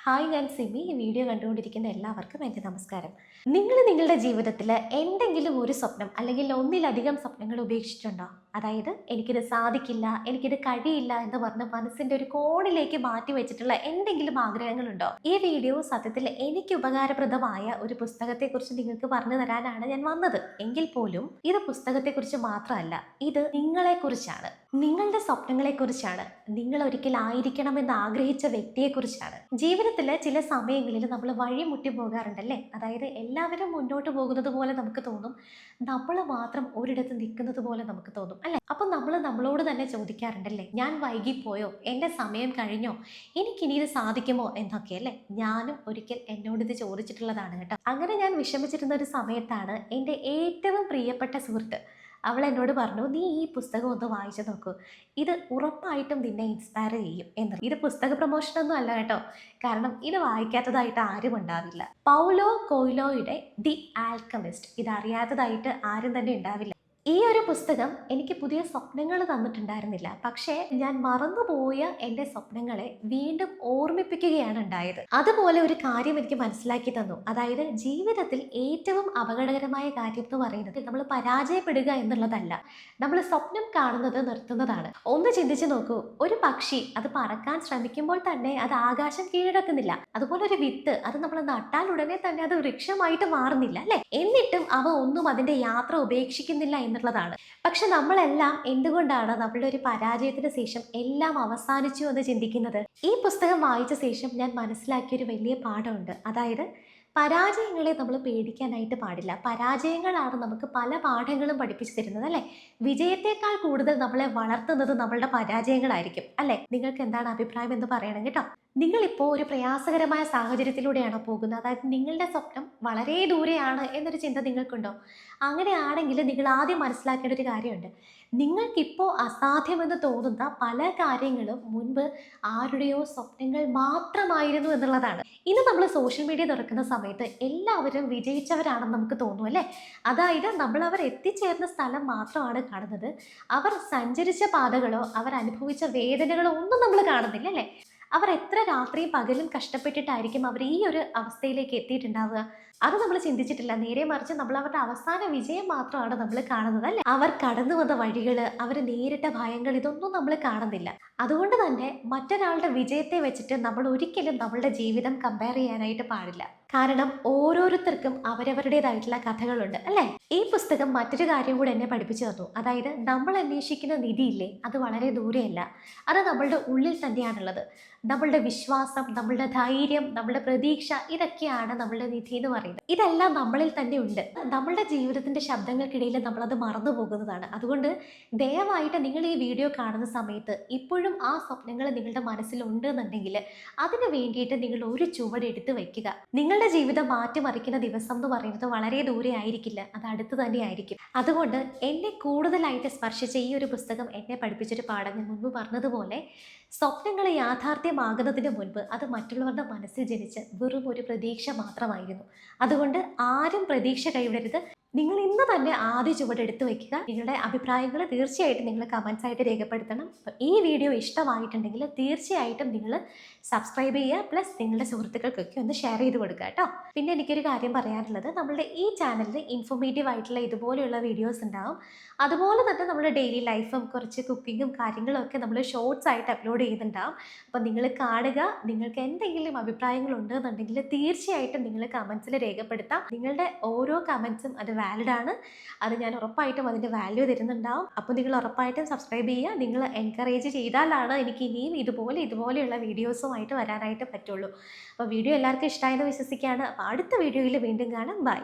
Hi, ഞാൻ സിമി. ഈ video കണ്ടുകൊണ്ടിരിക്കുന്ന എല്ലാവർക്കും എൻ്റെ നമസ്കാരം. നിങ്ങൾ നിങ്ങളുടെ ജീവിതത്തിൽ എന്തെങ്കിലും ഒരു സ്വപ്നം അല്ലെങ്കിൽ ഒന്നിലധികം സ്വപ്നങ്ങൾ ഉപേക്ഷിച്ചിട്ടുണ്ടോ? അതായത് എനിക്കിത് സാധിക്കില്ല, എനിക്കിത് കഴിയില്ല എന്ന് പറഞ്ഞ് മനസ്സിൻ്റെ ഒരു കോണിലേക്ക് മാറ്റി വെച്ചിട്ടുള്ള എന്തെങ്കിലും ആഗ്രഹങ്ങളുണ്ടോ? ഈ വീഡിയോ സത്യത്തിൽ എനിക്ക് ഉപകാരപ്രദമായ ഒരു പുസ്തകത്തെക്കുറിച്ച് നിങ്ങൾക്ക് പറഞ്ഞു തരാനാണ് ഞാൻ വന്നത്. എങ്കിൽ പോലും ഇത് പുസ്തകത്തെക്കുറിച്ച് മാത്രമല്ല, ഇത് നിങ്ങളെക്കുറിച്ചാണ്, നിങ്ങളുടെ സ്വപ്നങ്ങളെക്കുറിച്ചാണ്, നിങ്ങൾ ഒരിക്കലായിരിക്കണമെന്ന് ആഗ്രഹിച്ച വ്യക്തിയെക്കുറിച്ചാണ്. ജീവിതത്തിൽ ചില സമയങ്ങളിൽ നമ്മൾ വഴിമുട്ടി പോകാറുണ്ടല്ലേ? അതായത് എല്ലാവരും മുന്നോട്ട് പോകുന്നത് പോലെ നമുക്ക് തോന്നും, നമ്മൾ മാത്രം ഒരിടത്ത് നിൽക്കുന്നത് പോലെ നമുക്ക് തോന്നും അല്ലേ? അപ്പം നമ്മൾ നമ്മളോട് തന്നെ ചോദിക്കാറുണ്ടല്ലേ, ഞാൻ വൈകിപ്പോയോ, എൻ്റെ സമയം കഴിഞ്ഞോ, എനിക്കിനി ഇത് സാധിക്കുമോ എന്നൊക്കെ അല്ലേ? ഞാനും ഒരിക്കൽ എന്നോട് ഇത് ചോദിച്ചിട്ടുള്ളതാണ് കേട്ടോ. അങ്ങനെ ഞാൻ വിഷമിച്ചിരുന്ന ഒരു സമയത്താണ് എൻ്റെ ഏറ്റവും പ്രിയപ്പെട്ട സുഹൃത്ത്, അവൾ എന്നോട് പറഞ്ഞു, നീ ഈ പുസ്തകം ഒന്ന് വായിച്ചു നോക്കൂ, ഇത് ഉറപ്പായിട്ടും നിന്നെ ഇൻസ്പയർ ചെയ്യും എന്ന്. ഇത് പുസ്തക പ്രൊമോഷനൊന്നും അല്ല കേട്ടോ, കാരണം ഇത് വായിക്കാത്തതായിട്ട് ആരും ഉണ്ടാവില്ല. പൗലോ കൊയ്ലോയുടെ ദി ആൽക്കമിസ്റ്റ്, ഇത് അറിയാത്തതായിട്ട് ആരും തന്നെ ഉണ്ടാവില്ല. ഈ ഒരു പുസ്തകം എനിക്ക് പുതിയ സ്വപ്നങ്ങൾ തന്നിട്ടുണ്ടായിരുന്നില്ല, പക്ഷേ ഞാൻ മറന്നുപോയ എൻ്റെ സ്വപ്നങ്ങളെ വീണ്ടും ഓർമ്മിപ്പിക്കുകയാണ് ഉണ്ടായത്. അതുപോലെ ഒരു കാര്യം എനിക്ക് മനസ്സിലാക്കി തന്നു. അതായത് ജീവിതത്തിൽ ഏറ്റവും അപകടകരമായ കാര്യം എന്ന് പറയുന്നത് നമ്മൾ പരാജയപ്പെടുക എന്നുള്ളതല്ല, നമ്മൾ സ്വപ്നം കാണുന്നത് നിർത്തുന്നതാണ്. ഒന്ന് ചിന്തിച്ചു നോക്കൂ, ഒരു പക്ഷി അത് പറക്കാൻ ശ്രമിക്കുമ്പോൾ തന്നെ അത് ആകാശം കീഴടക്കുന്നില്ല. അതുപോലെ ഒരു വിത്ത് അത് നമ്മൾ നട്ടാൽ ഉടനെ തന്നെ അത് വൃക്ഷമായിട്ട് മാറുന്നില്ല അല്ലെ? എന്നിട്ടും അവ ഒന്നും അതിന്റെ യാത്ര ഉപേക്ഷിക്കുന്നില്ല എന്നുള്ളതാണ്. പക്ഷെ നമ്മളെല്ലാം എന്തുകൊണ്ടാണ് നമ്മളുടെ ഒരു പരാജയത്തിന് ശേഷം എല്ലാം അവസാനിച്ചു എന്ന് ചിന്തിക്കുന്നത്? ഈ പുസ്തകം വായിച്ച ശേഷം ഞാൻ മനസ്സിലാക്കിയ ഒരു വലിയ പാഠമുണ്ട്. അതായത് പരാജയങ്ങളെ നമ്മൾ പേടിക്കാനായിട്ട് പാടില്ല. പരാജയങ്ങളാണ് നമുക്ക് പല പാഠങ്ങളും പഠിപ്പിച്ചു തരുന്നത് അല്ലേ? വിജയത്തെക്കാൾ കൂടുതൽ നമ്മളെ വളർത്തുന്നത് നമ്മളുടെ പരാജയങ്ങളായിരിക്കും അല്ലേ? നിങ്ങൾക്ക് എന്താണ് അഭിപ്രായം എന്ന് പറയണം കേട്ടോ. നിങ്ങളിപ്പോൾ ഒരു പ്രയാസകരമായ സാഹചര്യത്തിലൂടെയാണോ പോകുന്നത്? അതായത് നിങ്ങളുടെ സ്വപ്നം വളരെ ദൂരെയാണ് എന്നൊരു ചിന്ത നിങ്ങൾക്കുണ്ടോ? അങ്ങനെയാണെങ്കിൽ നിങ്ങൾ ആദ്യം മനസ്സിലാക്കേണ്ട ഒരു കാര്യമുണ്ട്. നിങ്ങൾക്കിപ്പോൾ അസാധ്യമെന്ന് തോന്നുന്ന പല കാര്യങ്ങളും മുൻപ് ആരുടെയോ സ്വപ്നങ്ങൾ മാത്രമായിരുന്നു എന്നുള്ളതാണ്. ഇന്ന് നമ്മൾ സോഷ്യൽ മീഡിയ തുറക്കുന്ന സമയത്ത് എല്ലാവരും വിജയിച്ചവരാണെന്ന് നമുക്ക് തോന്നും അല്ലേ? അതായത് നമ്മൾ അവർ എത്തിച്ചേർന്ന സ്ഥലം മാത്രമാണ് കാണുന്നത്. അവർ സഞ്ചരിച്ച പാതകളോ അവർ അനുഭവിച്ച വേദനകളോ ഒന്നും നമ്മൾ കാണുന്നില്ല അല്ലേ? അവർ എത്ര രാത്രിയും പകലും കഷ്ടപ്പെട്ടിട്ടായിരിക്കും അവർ ഈ ഒരു അവസ്ഥയിലേക്ക് എത്തിയിട്ടുണ്ടാവുക? അത് നമ്മൾ ചിന്തിച്ചിട്ടില്ല. നേരെ മറിച്ച് നമ്മൾ അവരുടെ അവസാന വിജയം മാത്രമാണ് നമ്മൾ കാണുന്നത് അല്ലേ? അവർ കടന്നു വന്ന വഴികൾ, അവർ നേരിട്ട ഭയങ്ങൾ, ഇതൊന്നും നമ്മൾ കാണുന്നില്ല. അതുകൊണ്ട് തന്നെ മറ്റൊരാളുടെ വിജയത്തെ വെച്ചിട്ട് നമ്മൾ ഒരിക്കലും നമ്മളുടെ ജീവിതം കമ്പയർ ചെയ്യാനായിട്ട് പാടില്ല. കാരണം ഓരോരുത്തർക്കും അവരവരുടേതായിട്ടുള്ള കഥകളുണ്ട് അല്ലേ? ഈ പുസ്തകം മറ്റൊരു കാര്യം കൂടെ എന്നെ പഠിപ്പിച്ചു തന്നു. അതായത് നമ്മൾ അന്വേഷിക്കുന്ന നിധിയില്ലേ, അത് വളരെ ദൂരെയല്ല, അത് നമ്മളുടെ ഉള്ളിൽ തന്നെയാണുള്ളത്. നമ്മളുടെ വിശ്വാസം, നമ്മളുടെ ധൈര്യം, നമ്മളുടെ പ്രതീക്ഷ, ഇതൊക്കെയാണ് നമ്മളുടെ നിധി എന്ന് പറയുന്നത്. ഇതെല്ലാം നമ്മളിൽ തന്നെ ഉണ്ട്. നമ്മളുടെ ജീവിതത്തിന്റെ ശബ്ദങ്ങൾക്കിടയിൽ നമ്മളത് മറന്നു പോകുന്നതാണ്. അതുകൊണ്ട് ദയവായിട്ട് നിങ്ങൾ ഈ വീഡിയോ കാണുന്ന സമയത്ത് ഇപ്പോഴും ആ സ്വപ്നങ്ങൾ നിങ്ങളുടെ മനസ്സിലുണ്ട് എന്നുണ്ടെങ്കിൽ അതിന് വേണ്ടിയിട്ട് നിങ്ങൾ ഒരു ചുവട് എടുത്ത് വയ്ക്കുക. നിങ്ങളുടെ ജീവിതം മാറ്റിമറിക്കുന്ന ദിവസം എന്ന് പറയുന്നത് വളരെ ദൂരെ ആയിരിക്കില്ല, അത് അടുത്ത് തന്നെ ആയിരിക്കും. അതുകൊണ്ട് എന്നെ കൂടുതലായിട്ട് സ്പർശിച്ച ഈ ഒരു പുസ്തകം എന്നെ പഠിപ്പിച്ചൊരു പാഠം ഞാൻ മുൻപ് പറഞ്ഞതുപോലെ, സ്വപ്നങ്ങൾ യാഥാർത്ഥ്യമാകുന്നതിന് മുൻപ് അത് മറ്റുള്ളവരുടെ മനസ്സിൽ ജനിച്ച് വെറും ഒരു പ്രതീക്ഷ മാത്രമായിരുന്നു. അതുകൊണ്ട് ആരും പ്രതീക്ഷ കൈവിടരുത്. നിങ്ങൾ ഇന്ന് തന്നെ ആദ്യ ചുവട് എടുത്തു വയ്ക്കുക. നിങ്ങളുടെ അഭിപ്രായങ്ങൾ തീർച്ചയായിട്ടും നിങ്ങൾ കമൻസ് ആയിട്ട് രേഖപ്പെടുത്തണം. ഈ വീഡിയോ ഇഷ്ടമായിട്ടുണ്ടെങ്കിൽ തീർച്ചയായിട്ടും നിങ്ങൾ സബ്സ്ക്രൈബ് ചെയ്യുക, പ്ലസ് നിങ്ങളുടെ സുഹൃത്തുക്കൾക്കൊക്കെ ഒന്ന് ഷെയർ ചെയ്ത് കൊടുക്കുക കേട്ടോ. പിന്നെ എനിക്കൊരു കാര്യം പറയാനുള്ളത്, നമ്മളുടെ ഈ ചാനലിൽ ഇൻഫോർമേറ്റീവ് ആയിട്ടുള്ള ഇതുപോലെയുള്ള വീഡിയോസ് ഉണ്ടാവും. അതുപോലെ തന്നെ നമ്മുടെ ഡെയിലി ലൈഫും കുറച്ച് കുക്കിങ്ങും കാര്യങ്ങളും ഒക്കെ നമ്മൾ ഷോർട്സ് ആയിട്ട് അപ്ലോഡ് ചെയ്യുന്നുണ്ടാവും. അപ്പോൾ നിങ്ങൾ കാണുക. നിങ്ങൾക്ക് എന്തെങ്കിലും അഭിപ്രായങ്ങൾ ഉണ്ടെന്നുണ്ടെങ്കിൽ തീർച്ചയായിട്ടും നിങ്ങൾ കമൻസിൽ രേഖപ്പെടുത്താം. നിങ്ങളുടെ ഓരോ കമൻസും അത് വാലിഡ് ആണ്. അത് ഞാൻ ഉറപ്പായിട്ടും അതിൻ്റെ വാല്യൂ തരുന്നുണ്ടാവും. അപ്പോൾ നിങ്ങൾ ഉറപ്പായിട്ടും സബ്സ്ക്രൈബ് ചെയ്യുക. നിങ്ങൾ എൻകറേജ് ചെയ്താലാണ് എനിക്ക് ഇനിയും ഇതുപോലെയുള്ള വീഡിയോസുമായിട്ട് വരാനായിട്ട് പറ്റുള്ളൂ. അപ്പോൾ വീഡിയോ എല്ലാവർക്കും ഇഷ്ടമായെന്ന് വിശ്വസിക്കുകയാണ്. അപ്പോൾ അടുത്ത വീഡിയോയിൽ വീണ്ടും കാണാം. ബൈ.